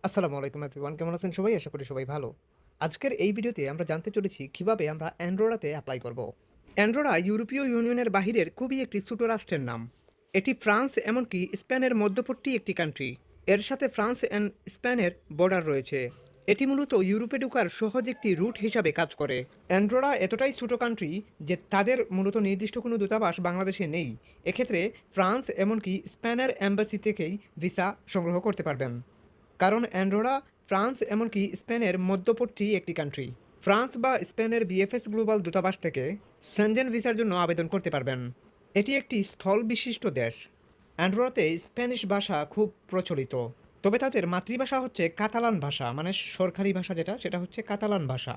আসসালামু আলাইকুম এভরিওয়ান, কেমন আছেন সবাই? আশা করি সবাই ভালো। আজকের এই ভিডিওতে আমরা জানতে চলেছি কিভাবে আমরা অ্যান্ডোরাতে অ্যাপ্লাই করব। অ্যান্ডোরা ইউরোপীয় ইউনিয়নের বাহিরের খুবই একটি ছোট রাষ্ট্রের নাম। এটি ফ্রান্স এমনকি স্পেনের মধ্যবর্তী একটি কান্ট্রি। এর সাথে ফ্রান্স অ্যান্ড স্পেনের বর্ডার রয়েছে। এটি মূলত ইউরোপে ঢোকার সহজ একটি রুট হিসাবে কাজ করে। অ্যান্ডোরা এতটাই ছোট কান্ট্রি যে তাদের মূলত নির্দিষ্ট কোনো দূতাবাস বাংলাদেশে নেই। এক্ষেত্রে ফ্রান্স এমনকি স্পেনের এম্বাসি থেকেই ভিসা সংগ্রহ করতে পারবেন। কারণ অ্যান্ডোরা ফ্রান্স এমনকি স্পেনের মধ্যবর্তী একটি কান্ট্রি। ফ্রান্স বা স্পেনের বিএফএস গ্লোবাল দূতাবাস থেকে সেনজেন ভিসার জন্য আবেদন করতে পারবেন। এটি একটি স্থল বিশিষ্ট দেশ। অ্যান্ডোরাতে স্প্যানিশ ভাষা খুব প্রচলিত, তবে তাদের মাতৃভাষা হচ্ছে কাতালান ভাষা, মানে সরকারি ভাষা যেটা সেটা হচ্ছে কাতালান ভাষা।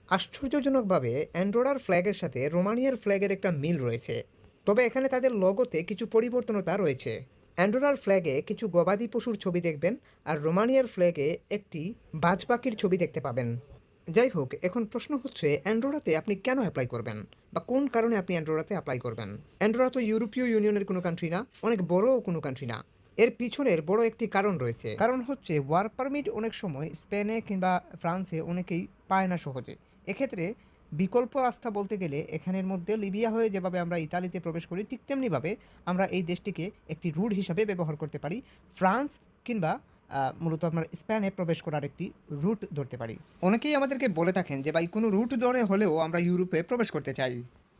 আশ্চর্যজনকভাবে অ্যান্ডোরার ফ্ল্যাগের সাথে রোমানিয়ার ফ্ল্যাগের একটা মিল রয়েছে, তবে এখানে তাদের লোগোতে কিছু পরিবর্তনতা রয়েছে। অ্যান্ডোরার ফ্ল্যাগে কিছু গবাদি পশুর ছবি দেখবেন, আর রোমানিয়ার ফ্ল্যাগে একটি বাজ পাখির ছবি দেখতে পাবেন। যাই হোক, এখন প্রশ্ন হচ্ছে অ্যান্ডোরাতে আপনি কেন অ্যাপ্লাই করবেন, বা কোন কারণে আপনি অ্যান্ডোরাতে অ্যাপ্লাই করবেন। অ্যান্ডোরা তো ইউরোপীয় ইউনিয়নের কোনো কান্ট্রি না, অনেক বড়ও কোনো কান্ট্রি না। এর পিছনের বড় একটি কারণ রয়েছে, কারণ হচ্ছে ওয়ার্ক পারমিট অনেক সময় স্পেনে কিংবা ফ্রান্সে অনেকেই পায় না সহজে। এক্ষেত্রে বিকল্প রাস্তা বলতে গেলে এখানের মধ্যে লিবিয়া হয়ে যেভাবে আমরা ইতালিতে প্রবেশ করি, ঠিক তেমনিভাবে আমরা এই দেশটিকে একটি রুট হিসাবে ব্যবহার করতে পারি। ফ্রান্স কিংবা মূলত আপনার স্পেনে প্রবেশ করার একটি রুট ধরতে পারি। অনেকেই আমাদেরকে বলে থাকেন যে ভাই, কোনো রুট ধরে হলেও আমরা ইউরোপে প্রবেশ করতে চাই।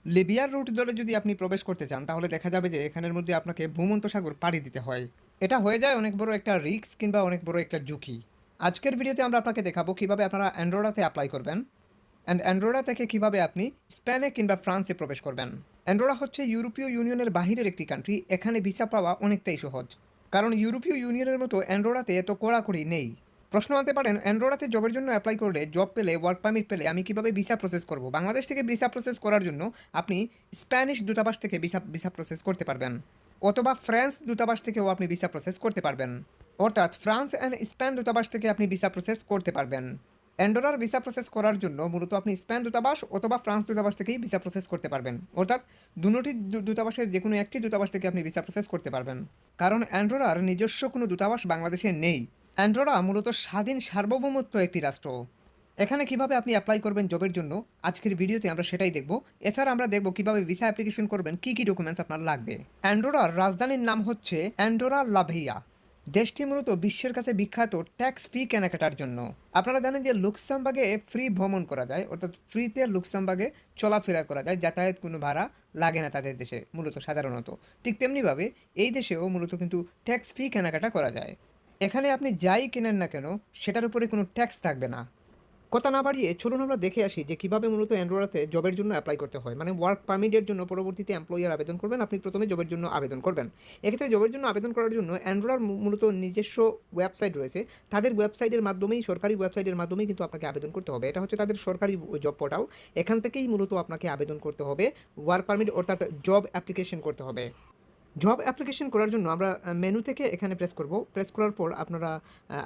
লিবিয়ার রুট ধরে যদি আপনি প্রবেশ করতে চান, তাহলে দেখা যাবে যে এখানের মধ্যে আপনাকে ভূমন্ত সাগর পাড়ি দিতে হয়। এটা হয়ে যায় অনেক বড় একটা রিস্ক কিংবা অনেক বড় একটা ঝুঁকি। আজকের ভিডিওতে আমরা আপনাকে দেখাবো কিভাবে আপনারা অ্যান্ড্রোরাতে অ্যাপ্লাই করবেন, অ্যান্ড অ্যান্ডোরা থেকে কিভাবে আপনি স্পেনে কিংবা ফ্রান্সে প্রবেশ করবেন। অ্যান্ডোরা হচ্ছে ইউরোপীয় ইউনিয়নের বাহিরের একটি কান্ট্রি। এখানে ভিসা পাওয়া অনেকটাই সহজ, কারণ ইউরোপীয় ইউনিয়নের মতো অ্যান্ডোরাতে এত কড়াকড়ি নেই। প্রশ্ন আনতে পারেন, অ্যান্ডোরাতে জবের জন্য অ্যাপ্লাই করলে, জব পেলে, ওয়ার্ক পারমিট পেলে আমি কিভাবে ভিসা প্রসেস করব। বাংলাদেশ থেকে ভিসা প্রসেস করার জন্য আপনি স্প্যানিশ দূতাবাস থেকে ভিসা ভিসা প্রসেস করতে পারবেন, অথবা ফ্রান্স দূতাবাস থেকেও আপনি ভিসা প্রসেস করতে পারবেন। অর্থাৎ ফ্রান্স অ্যান্ড স্পেন দূতাবাস থেকে আপনি ভিসা প্রসেস করতে পারবেন। অ্যান্ডোরার ভিসা প্রসেস করার জন্য মূলত আপনি স্পেন দূতাবাস অথবা ফ্রান্স দূতাবাস থেকেই ভিসা প্রসেস করতে পারবেন। অর্থাৎ দুটি দূতাবাসের যে কোনো একটি দূতাবাস থেকে আপনি ভিসা প্রসেস করতে পারবেন, কারণ অ্যান্ডোরার নিজস্ব কোনো দূতাবাস বাংলাদেশে নেই। অ্যান্ডোরা মূলত স্বাধীন সার্বভৌমত্ব একটি রাষ্ট্র। এখানে কিভাবে আপনি অ্যাপ্লাই করবেন জবের জন্য, আজকের ভিডিওতে আমরা সেটাই দেখব। এছাড়া আমরা দেখব কিভাবে ভিসা অ্যাপ্লিকেশন করবেন, কী কী ডকুমেন্টস আপনার লাগবে। অ্যান্ডোরার রাজধানীর নাম হচ্ছে অ্যান্ডোরা লাভেইয়া। দেশটি মূলত বিশ্বের কাছে বিখ্যাত ট্যাক্স ফ্রি কেনাকাটার জন্য। আপনারা জানেন যে লুক্সেমবার্গে ফ্রি ভ্রমণ করা যায়, অর্থাৎ ফ্রিতে লুক্সেমবার্গে চলাফেরা করা যায়, যাতায়াত কোনো ভাড়া লাগে না তাদের দেশে মূলত সাধারণত। ঠিক তেমনিভাবে এই দেশেও মূলত কিন্তু ট্যাক্স ফ্রি কেনাকাটা করা যায়। এখানে আপনি যাই কেনেন না কেন, সেটার উপরে কোনো ট্যাক্স থাকবে না। কথা না বাড়িয়ে চলুন আমরা দেখে আসি যে কীভাবে মূলত অ্যান্ডোরাতে জবের জন্য অ্যাপ্লাই করতে হয়। মানে ওয়ার্ক পারমিটের জন্য পরবর্তীতে এমপ্লয়ার আবেদন করবেন, আপনি প্রথমে জবের জন্য আবেদন করবেন। এক্ষেত্রে জবের জন্য আবেদন করার জন্য অ্যান্ডোরার মূলত নিজস্ব ওয়েবসাইট রয়েছে। তাদের ওয়েবসাইটের মাধ্যমেই, সরকারি ওয়েবসাইটের মাধ্যমেই কিন্তু আপনাকে আবেদন করতে হবে। এটা হচ্ছে তাদের সরকারি জব পোর্টাল। এখান থেকেই মূলত আপনাকে আবেদন করতে হবে, ওয়ার্ক পারমিট অর্থাৎ জব অ্যাপ্লিকেশন করতে হবে। জব অ্যাপ্লিকেশন করার জন্য আমরা মেনু থেকে এখানে প্রেস করব। প্রেস করার পর আপনারা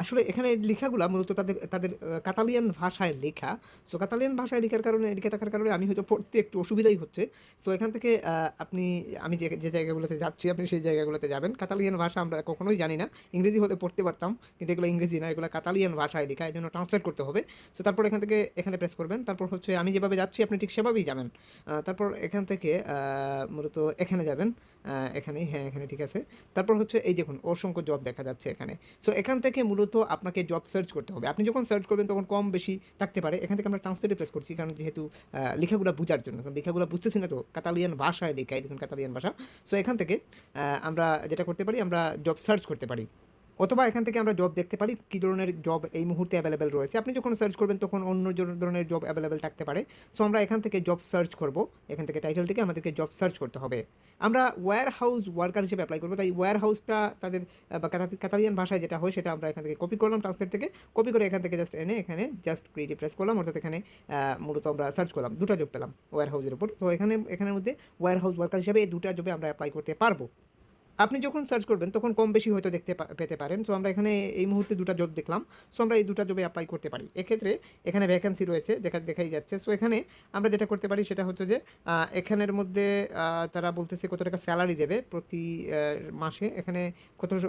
আসলে এখানে লেখাগুলা মূলত তাদের তাদের কাতালিয়ান ভাষায় লেখা। সো কাতালিয়ান ভাষায় লেখার কারণে, লিখে থাকার কারণে আমি হয়তো পড়তে একটু অসুবিধাই হচ্ছে। সো এখান থেকে আপনি, আমি যে জায়গাগুলোতে যাচ্ছি আপনি সেই জায়গাগুলোতে যাবেন। কাতালিয়ান ভাষা আমরা কখনোই জানি না। ইংরেজি হলে পড়তে পারতাম, কিন্তু এগুলো ইংরেজি না, এগুলো কাতালিয়ান ভাষায় লেখা, এই জন্য ট্রান্সলেট করতে হবে। সো তারপর এখান থেকে এখানে প্রেস করবেন। তারপর হচ্ছে আমি যেভাবে যাচ্ছি আপনি ঠিক সেভাবেই যাবেন। তারপর এখান থেকে মূলত এখানে যাবেন। এখানেই, হ্যাঁ এখানে ঠিক আছে। তারপর হচ্ছে এই দেখুন অসংখ্য জব দেখা যাচ্ছে এখানে। সো এখান থেকে মূলত আপনাকে জব সার্চ করতে হবে। আপনি যখন সার্চ করবেন তখন কম বেশি থাকতে পারে। এখান থেকে আমরা ট্রান্সলেটে প্রেস করছি, কারণ যেহেতু লেখাগুলো বোঝার জন্য, কারণ লেখাগুলো বুঝতেছি না তো, কাতালিয়ান ভাষায় লেখা, এই দেখুন কাতালিয়ান ভাষা। সো এখান থেকে আমরা যেটা করতে পারি, আমরা জব সার্চ করতে পারি, অথবা এখান থেকে আমরা জব দেখতে পারি কী ধরনের জব এই মুহূর্তে অ্যাভেলেবেল রয়েছে। আপনি যখন সার্চ করবেন তখন অন্য ধরনের জব অ্যাভেলেবেল থাকতে পারে। সো আমরা এখান থেকে জব সার্চ করব। এখান থেকে টাইটেল থেকে আমাদেরকে জব সার্চ করতে হবে। আমরা ওয়্যার হাউস ওয়ার্কার হিসেবে অ্যাপ্লাই করবো, তাই ওয়্যার হাউসটা তাদের বা কাতালিয়ান ভাষায় যেটা হয় সেটা আমরা এখান থেকে কপি করলাম, ট্রান্সলেট থেকে কপি করে এখান থেকে জাস্ট এনে এখানে জাস্ট ক্রিয়েটিভ প্রেস করলাম, অর্থাৎ এখানে মূলত আমরা সার্চ করলাম, দুটো জব পেলাম ওয়্যার হাউসের উপর। তো এখানের মধ্যে ওয়্যার হাউস ওয়ার্কার হিসেবে এই দুটো জবে আমরা অ্যাপ্লাই করতে পারবো। আপনি যখন সার্চ করবেন তখন কম বেশি হয়তো পেতে পারেন। সো আমরা এখানে এই মুহূর্তে ২ টা জব দেখলাম। সো আমরা এই ২ টা জবে এপ্লাই করতে পারি। এক্ষেত্রে এখানে ভ্যাকেন্সি রয়েছে দেখাই যাচ্ছে। সো এখানে আমরা যেটা করতে পারি সেটা হচ্ছে যে এখানের মধ্যে তারা বলতেছে কত টাকা স্যালারি দেবে প্রতি মাসে। এখানে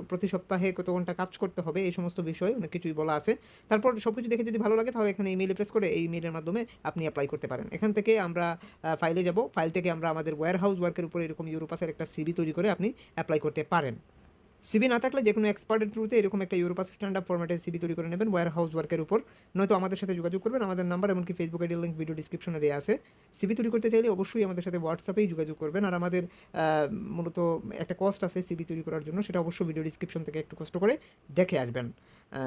প্রতি সপ্তাহে কত ঘন্টা কাজ করতে হবে এই সমস্ত বিষয় অনেক কিছুই বলা আছে। তারপর সবকিছু দেখে যদি ভালো লাগে তাহলে এখানে ইমেইলে প্রেস করে এই ইমেইলের মাধ্যমে আপনি এপ্লাই করতে পারেন। এখান থেকে আমরা ফাইলে যাব। ফাইল থেকে আমরা আমাদের ওয়্যারহাউস ওয়ার্কের উপরে এরকম ইউরোপাসের একটা সিভি তৈরি করে আপনি এপ্লাই করতে পারেন। সিভি না থাকলে যেকোনো এক্সপার্টের থ্রুতে এরকম একটা ইউরোপাস স্ট্যান্ডার্ড ফরম্যাটের সিভি তৈরি করে নেবেন ওয়্যারহাউস ওয়ার্কের উপর। নয়তো আমাদের সাথে যোগাযোগ করবেন। আমাদের নাম্বার এমনকি ফেসবুক আইডির লিঙ্ক ভিডিও ডিসক্রিপশনে দেওয়া আছে। সিভি তৈরি করতে চাইলে অবশ্যই আমাদের সাথে হোয়াটসঅ্যাপেই যোগাযোগ করবেন। আর আমাদের মূলত একটা কস্ট আছে সিভি তৈরি করার জন্য, সেটা অবশ্যই ভিডিও ডিসক্রিপশন থেকে একটু কষ্ট করে দেখে আসবেন।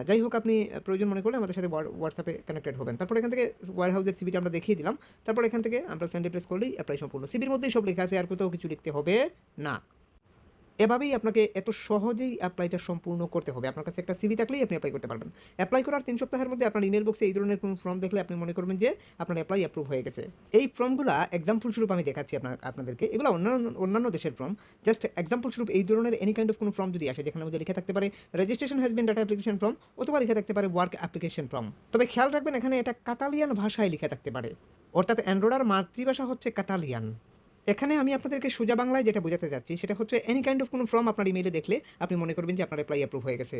যাই হোক, আপনি প্রয়োজন মনে করলে আমাদের সাথে হোয়াটসঅ্যাপে কানেক্টেড হবেন। তারপর এখান থেকে ওয়্যারহাউসের সিভিটা আমরা দেখিয়ে দিলাম। তারপর এখান থেকে আমরা সেন্ডে প্রেস করলেই অ্যাপ্লাই সম্পূর্ণ। সিভির মধ্যেই সব লেখা আছে, আর কোথাও কিছু লিখতে হবে না। এভাবেই আপনাকে এত সহজেই অ্যাপ্লাইটা সম্পূর্ণ করতে হবে। আপনার কাছে একটা সিভি থাকলেই আপনি অ্যাপ্লাই করতে পারবেন। অ্যাপ্লাই করার ৩ সপ্তাহের মধ্যে আপনার ইমেইল বক্সে এই ধরনের কোনো ফর্ম দেখলে আপনি মনে করবেন যে আপনার অ্যাপ্রুভ হয়ে গেছে। এই ফর্মগুলা এক্সাম্পল স্বরূপ আমি দেখাচ্ছি আপনাদেরকে। এগুলো অন্যান্য দেশের ফর্ম। জাস্ট এক্সাম্পল স্বরূপ এই ধরনের এনি কাইন্ড অফ কোনো ফর্ম যদি আসে যেখানে মধ্যে লেখা থাকতে পারে registration has been data application form, অথবা লেখা থাকতে পারে ওয়ার্ক অ্যাপ্লিকেশন ফর্ম। তবে খেয়াল রাখবেন এখানে এটা কাতালিয়ান ভাষায় লেখা থাকতে পারে, অর্থাৎ অ্যান্ড্রয়েডের মাতৃভাষা হচ্ছে কাতালিয়ান। এখানে আমি আপনাদেরকে সোজা বাংলায় যেটা বোঝাতে চাচ্ছি সেটা হচ্ছে এনি কাইন্ড অফ কোনো ফর্ম আপনার ইমেইলে দেখলে আপনি মনে করবেন যে আপনার অ্যাপ্রুভ হয়ে গেছে।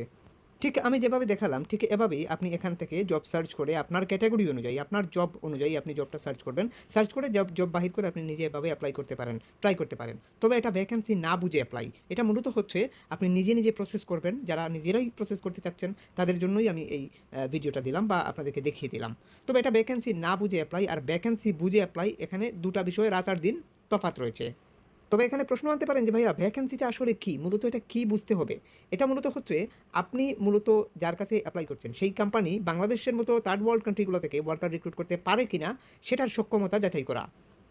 ঠিক আমি যেভাবে দেখালাম ঠিক এভাবেই আপনি এখান থেকে জব সার্চ করে আপনার ক্যাটাগরি অনুযায়ী, আপনার জব অনুযায়ী আপনি জবটা সার্চ করবেন। সার্চ করে জব বাহির করে আপনি নিজে এভাবে অ্যাপ্লাই করতে পারেন, ট্রাই করতে পারেন। তবে এটা ভ্যাকেন্সি না বুঝে অ্যাপ্লাই। এটা মূলত হচ্ছে আপনি নিজে প্রসেস করবেন। যারা নিজেরাই প্রসেস করতে চাচ্ছেন তাদের জন্যই আমি এই ভিডিওটা দিলাম বা আপনাদেরকে দেখিয়ে দিলাম। তবে এটা ভ্যাকেন্সি না বুঝে অ্যাপ্লাই আর ভ্যাকেন্সি বুঝে অ্যাপ্লাই, এখানে দুটা বিষয়ে রাত আর দিন তফাৎ রয়েছে। তবে এখানে প্রশ্ন আনতে পারেন যে ভাইয়া ভ্যাকেন্সিটা আসলে কী, মূলত এটা কী বুঝতে হবে। এটা মূলত হচ্ছে আপনি মূলত যার কাছে অ্যাপ্লাই করছেন সেই কোম্পানি বাংলাদেশের মতো থার্ড ওয়ার্ল্ড কান্ট্রিগুলো থেকে ওয়ার্কার রিক্রুট করতে পারে কিনা সেটার সক্ষমতা যাচাই করা,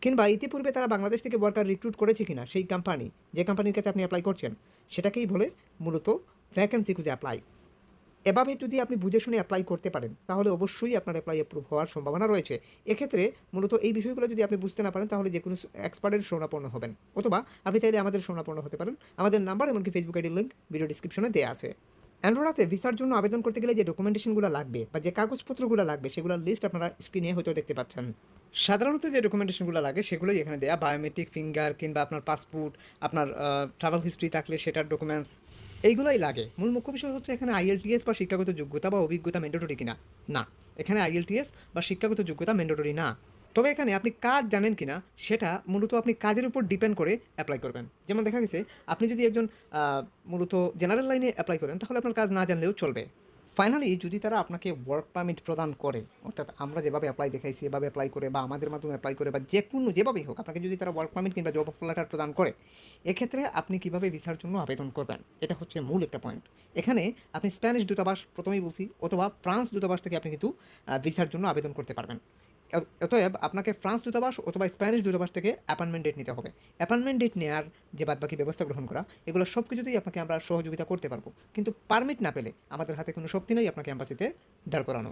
কিংবা ইতিপূর্বে তারা বাংলাদেশ থেকে ওয়ার্কার রিক্রুট করেছে কিনা সেই কোম্পানি, যে কোম্পানির কাছে আপনি অ্যাপ্লাই করছেন, সেটাকেই বলে মূলত ভ্যাকেন্সি খুঁজে অ্যাপ্লাই। এভাবে যদি আপনি বুঝে শুনে অ্যাপ্লাই করতে পারেন তাহলে অবশ্যই আপনার অ্যাপ্রুভ হওয়ার সম্ভাবনা রয়েছে। এক্ষেত্রে মূলত এই বিষয়গুলো যদি আপনি বুঝতে না পারেন তাহলে যে কোনো এক্সপার্টের শরণাপন্ন হবেন, অথবা আপনি চাইলে আমাদের শরণাপন্ন হতে পারেন। আমাদের নাম্বার এমনকি ফেসবুক আইডির লিঙ্ক ভিডিও ডিসক্রিপশনে দেওয়া আছে। অ্যান্ড্রয়েডে ভিসার জন্য আবেদন করতে গেলে যে ডকুমেন্টেশনগুলো লাগবে বা যে কাগজপত্রগুলো লাগবে সেগুলোর লিস্ট আপনারা স্ক্রিনে হয়তো দেখতে পাচ্ছেন। সাধারণত যে ডকুমেন্টেশনগুলো লাগে সেগুলোই এখানে দেয়া, বায়োমেট্রিক, ফিঙ্গার, কিংবা আপনার পাসপোর্ট, আপনার ট্রাভেল হিস্ট্রি থাকলে সেটার ডকুমেন্টস, এইগুলোই লাগে। মূল মুখ্য বিষয় হচ্ছে এখানে আইএলটিএস বা শিক্ষাগত যোগ্যতা বা অভিজ্ঞতা ম্যান্ডেটরি কিনা। না, এখানে আইএলটিএস বা শিক্ষাগত যোগ্যতা ম্যান্ডেটরি না। তবে এখানে আপনি কাজ জানেন কিনা সেটা মূলত আপনি কাজের উপর ডিপেন্ড করে অ্যাপ্লাই করবেন। যেমন দেখা গেছে আপনি যদি একজন মূলত জেনারেল লাইনে অ্যাপ্লাই করেন তাহলে আপনার কাজ না জানলেও চলবে। ফাইনালি যদি তারা আপনাকে ওয়ার্ক পারমিট প্রদান করে, অর্থাৎ আমরা যেভাবে অ্যাপ্লাই দেখাইছি এভাবে অ্যাপ্লাই করে বা আমাদের মাধ্যমে অ্যাপ্লাই করে বা যে কোনো যেভাবেই হোক আপনাকে যদি তারা ওয়ার্ক পারমিট কিংবা জব অফার লেটার প্রদান করে, এক্ষেত্রে আপনি কীভাবে ভিসার জন্য আবেদন করবেন এটা হচ্ছে মূল একটা পয়েন্ট। এখানে আপনি স্প্যানিশ দূতাবাস, প্রথমেই বলছি, অথবা ফ্রান্স দূতাবাস থেকে আপনি কিন্তু ভিসার জন্য আবেদন করতে পারবেন। অতএব আপনাকে ফ্রান্স দূতাবাস অথবা স্প্যানিশ দূতাবাস থেকে অ্যাপয়েন্টমেন্ট ডেট নিতে হবে। অ্যাপয়েন্টমেন্ট ডেট নেওয়ার যে বাদবাকি ব্যবস্থা গ্রহণ করা, এগুলো সব কিছুতেই আপনাকে আমরা সহযোগিতা করতে পারবো। কিন্তু পারমিট না পেলে আমাদের হাতে কোনো শক্তি নেই আপনাকে অ্যাম্বাসিতে দাঁড় করানো।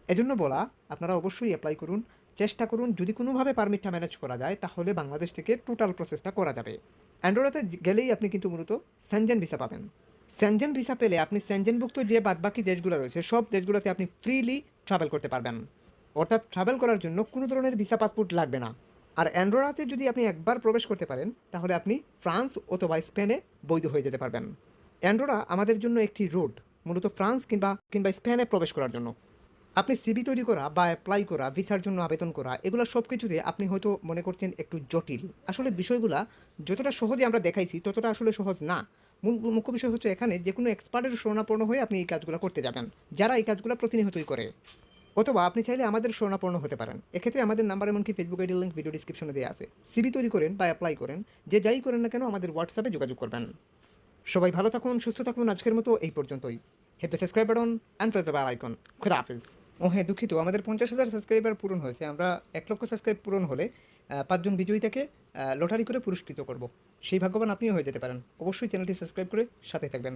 এজন্য বলা, আপনারা অবশ্যই অ্যাপ্লাই করুন, চেষ্টা করুন। যদি কোনোভাবে পারমিটটা ম্যানেজ করা যায় তাহলে বাংলাদেশ থেকে টোটাল প্রসেসটা করা যাবে। অ্যান্ডোরাতে গেলেই আপনি কিন্তু মূলত সেনজেন ভিসা পাবেন। সেনজেন ভিসা পেলে আপনি সেনজেনভুক্ত যে বাদবাকি দেশগুলো রয়েছে সব দেশগুলোতে আপনি ফ্রিলি ট্রাভেল করতে পারবেন। অর্থাৎ ট্রাভেল করার জন্য কোনো ধরনের ভিসা পাসপোর্ট লাগবে না। আর অ্যান্ডোরাতে যদি আপনি একবার প্রবেশ করতে পারেন তাহলে আপনি ফ্রান্স অথবা স্পেনে বৈধ হয়ে যেতে পারবেন। অ্যান্ডোরা আমাদের জন্য একটি রুট, মূলত ফ্রান্স কিংবা স্পেনে প্রবেশ করার জন্য। আপনি সিভি তৈরি করা বা অ্যাপ্লাই করা, ভিসার জন্য আবেদন করা, এগুলো সব কিছুতে আপনি হয়তো মনে করছেন একটু জটিল। আসলে বিষয়গুলা যতটা সহজে আমরা দেখাইছি ততটা আসলে সহজ না। মুখ্য বিষয় হচ্ছে এখানে যে কোনো এক্সপার্টের শরণাপন্ন হয়ে আপনি এই কাজগুলো করতে যাবেন, যারা এই কাজগুলো প্রতিনিয়তই করে। অথবা আপনি চাইলে আমাদের শরণাপন্ন হতে পারেন। এক্ষেত্রে আমাদের নাম্বার এমনকি ফেসবুক আইডির লিঙ্ক ভিডিও ডিসক্রিপশনে দেওয়া আছে। সিভি তৈরি করেন বা অ্যাপ্লাই করেন, যে যাই করেন না কেন আমাদের হোয়াটসঅ্যাপে যোগাযোগ করবেন। সবাই ভালো থাকুন, সুস্থ থাকুন। আজকের মতো এই পর্যন্তই। Hit the subscribe button and press the bell icon. খুদা হাফেজ। ও হ্যাঁ, দুঃখিত, আমাদের 50,000 সাবস্ক্রাইবার পূরণ হয়েছে। আমরা 1 লক্ষ সাবস্ক্রাইব পূরণ হলে 5 জন বিজয়ীতাকে লটারি করে পুরস্কৃত করব। সেই ভাগ্যবান আপনিও হয়ে যেতে পারেন। অবশ্যই চ্যানেলটি সাবস্ক্রাইব করে সাথে থাকবেন।